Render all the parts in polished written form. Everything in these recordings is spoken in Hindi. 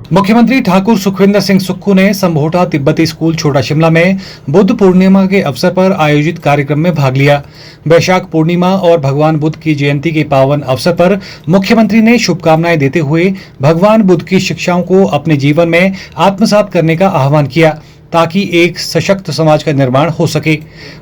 मुख्यमंत्री ठाकुर सुखविंदर सिंह सुक्खू ने संभोटा तिब्बती स्कूल छोटा शिमला में बुद्ध पूर्णिमा के अवसर पर आयोजित कार्यक्रम में भाग लिया। वैशाख पूर्णिमा और भगवान बुद्ध की जयंती के पावन अवसर पर मुख्यमंत्री ने शुभकामनाएं देते हुए भगवान बुद्ध की शिक्षाओं को अपने जीवन में आत्मसात करने का आह्वान किया ताकि एक सशक्त समाज का निर्माण हो सके।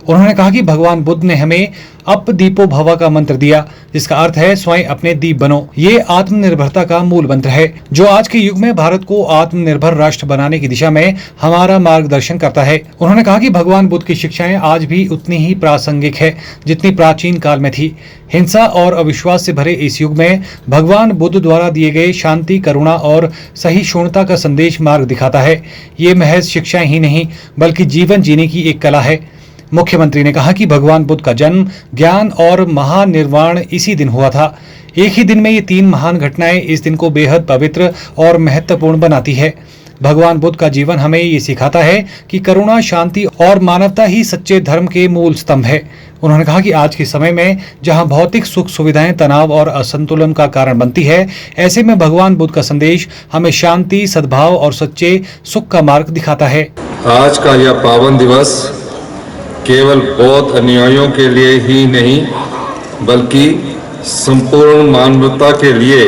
उन्होंने कहा कि भगवान बुद्ध ने हमें अप दीपो भव का मंत्र दिया, जिसका अर्थ है स्वयं अपने दीप बनो। ये आत्मनिर्भरता का मूल मंत्र है जो आज के युग में भारत को आत्मनिर्भर राष्ट्र बनाने की दिशा में हमारा मार्गदर्शन करता है। उन्होंने कहा कि भगवान बुद्ध की शिक्षाएं आज भी उतनी ही प्रासंगिक है जितनी प्राचीन काल में थी। हिंसा और अविश्वास से भरे इस युग में भगवान बुद्ध द्वारा दिए गए शांति, करुणा और सहिष्णुता का संदेश मार्ग दिखाता है। ये महज शिक्षाएं ही नहीं बल्कि जीवन जीने की एक कला है। मुख्यमंत्री ने कहा कि भगवान बुद्ध का जन्म, ज्ञान और महानिर्वाण इसी दिन हुआ था। एक ही दिन में ये तीन महान घटनाएं इस दिन को बेहद पवित्र और महत्वपूर्ण बनाती है। भगवान बुद्ध का जीवन हमें ये सिखाता है कि करुणा, शांति और मानवता ही सच्चे धर्म के मूल स्तंभ है। उन्होंने कहा कि आज के समय में जहां भौतिक सुख सुविधाएं तनाव और असंतुलन का कारण बनती है, ऐसे में भगवान बुद्ध का संदेश हमें शांति, सद्भाव और सच्चे सुख का मार्ग दिखाता है। आज का यह पावन दिवस केवल बौद्ध अनुयायियों के लिए ही नहीं बल्कि संपूर्ण मानवता के लिए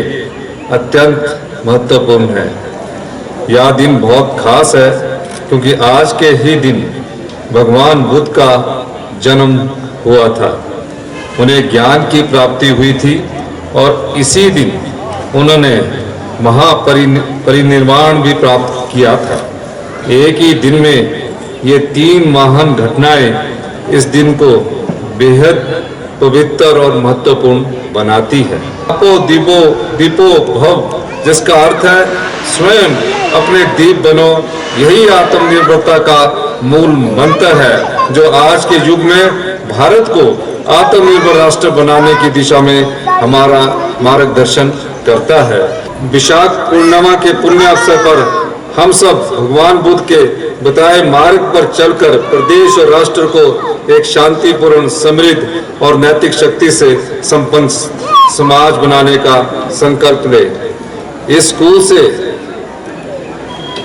अत्यंत महत्वपूर्ण है। यह दिन बहुत खास है क्योंकि आज के ही दिन भगवान बुद्ध का जन्म हुआ था। उन्हें ज्ञान की प्राप्ति हुई थी और इसी दिन उन्होंने महापरिनिर्वाण भी प्राप्त किया था। एक ही दिन में ये तीन महान घटनाएं इस दिन को बेहद पवित्र और महत्वपूर्ण बनाती है। आपो दीपो दीपो भव, जिसका अर्थ है स्वयं अपने दीप बनो। यही आत्मनिर्भरता का मूल मंत्र है जो आज के युग में भारत को आत्मनिर्भर राष्ट्र बनाने की दिशा में हमारा मार्गदर्शन करता है। वैशाख पूर्णिमा के पुण्य अवसर पर हम सब भगवान बुद्ध के बताए मार्ग पर चलकर प्रदेश और राष्ट्र को एक शांतिपूर्ण, समृद्ध और नैतिक शक्ति से संपन्न समाज बनाने का संकल्प ले। इस स्कूल से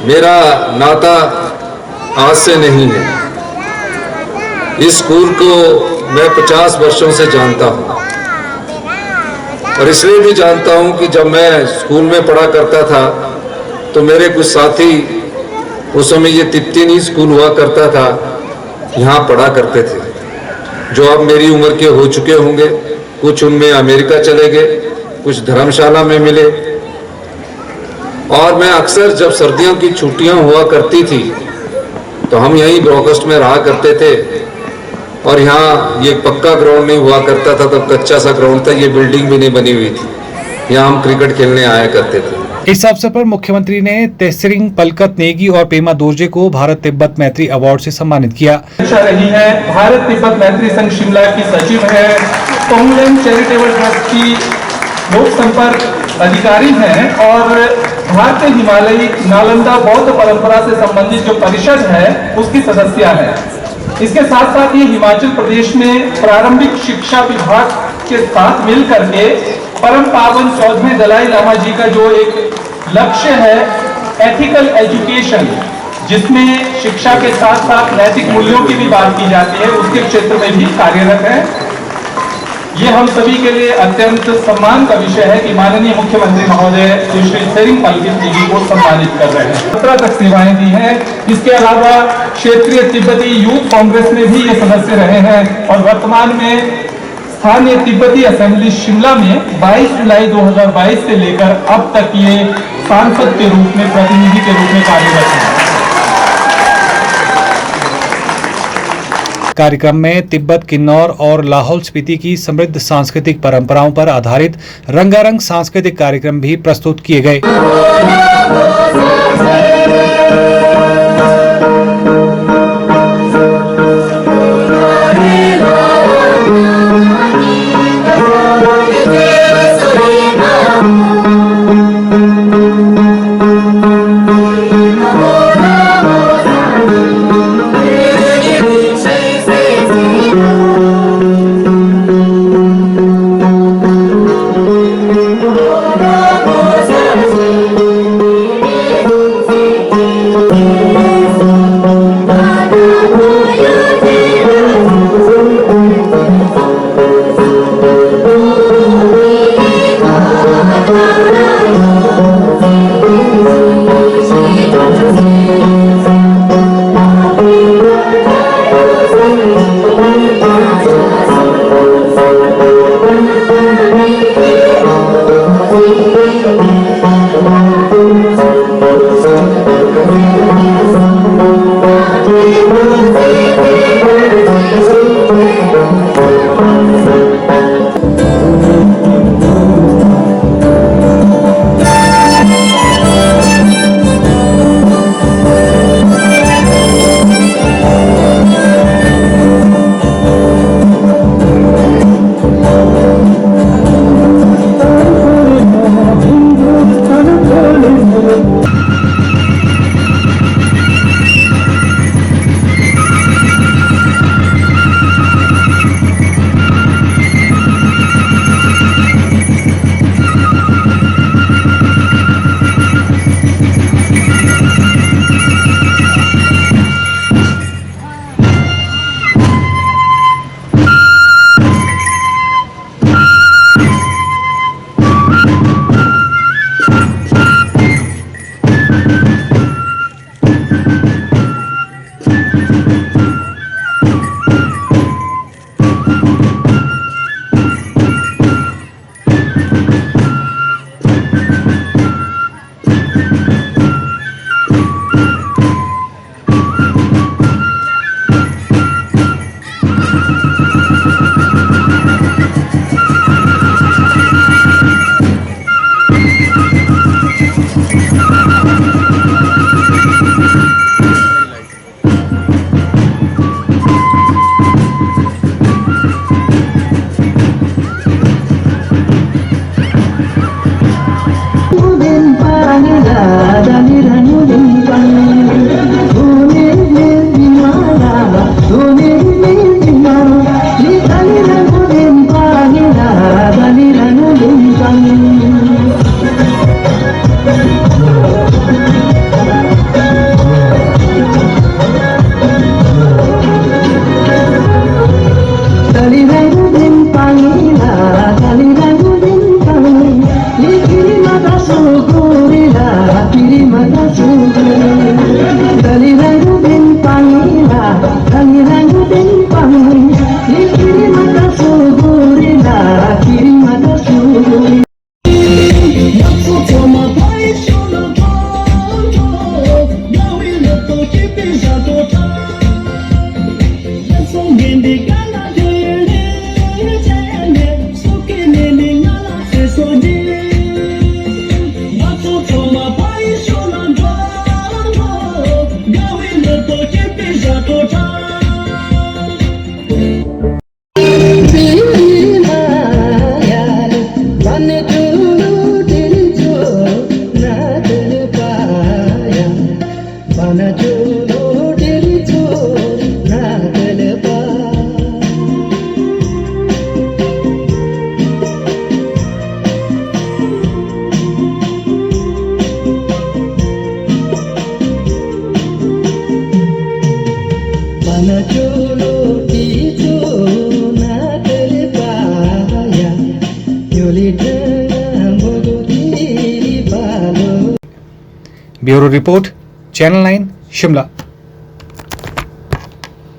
मेरा नाता आज से नहीं है। इस स्कूल को मैं 50 वर्षों से जानता हूँ और इसलिए भी जानता हूँ कि जब मैं स्कूल में पढ़ा करता था तो मेरे कुछ साथी, उस समय ये तिब्बती स्कूल हुआ करता था, यहाँ पढ़ा करते थे, जो अब मेरी उम्र के हो चुके होंगे। कुछ उनमें अमेरिका चले गए, कुछ धर्मशाला में मिले। और मैं अक्सर जब सर्दियों की छुट्टियां हुआ करती थी तो हम यहीं ब्रॉकस्ट में रहा करते थे। और यहाँ ये पक्का ग्राउंड नहीं हुआ करता था, तब कच्चा सा ग्राउंड था, ये बिल्डिंग भी नहीं बनी हुई थी। यहाँ हम क्रिकेट खेलने आया करते थे। इस अवसर पर मुख्यमंत्री ने तेसरिंग पलकत नेगी और पेमा दोरजे को भारत तिब्बत मैत्री अवार्ड से सम्मानित किया। रही है, भारत तिब्बत मैत्री संघ शिमला की सचिव है, तोंगलेन चैरिटेबल ट्रस्ट की लोक संपर्क अधिकारी हैं और भारतीय हिमालयी नालंदा बौद्ध परंपरा से संबंधित जो परिषद है उसकी सदस्य है। इसके साथ साथ ये हिमाचल प्रदेश में प्रारंभिक शिक्षा विभाग के साथ मिल करके परम पावन 14वें दलाई लामा जी का जो एक लक्ष्य है एथिकल एजुकेशन, जिसमें शिक्षा के साथ साथ नैतिक मूल्यों की भी बात की जाती है, उसके क्षेत्र में भी कार्यरत है। ये हम सभी के लिए अत्यंत सम्मान का विषय है कि माननीय मुख्यमंत्री महोदय श्री सेरिंग पलकत जी को सम्मानित कर रहे हैं। 17 तक सेवाएं दी हैं। इसके अलावा क्षेत्रीय तिब्बती यूथ कांग्रेस में भी ये सदस्य रहे हैं और वर्तमान में स्थानीय तिब्बती असेंबली शिमला में 22 जुलाई 2022 से लेकर अब तक ये सांसद के रूप में, प्रतिनिधि के रूप में कार्यरत है। कार्यक्रम में तिब्बत, किन्नौर और लाहौल स्पीति की समृद्ध सांस्कृतिक परंपराओं पर आधारित रंगारंग सांस्कृतिक कार्यक्रम भी प्रस्तुत किए गए। Bureau report, channel 9, Shimla.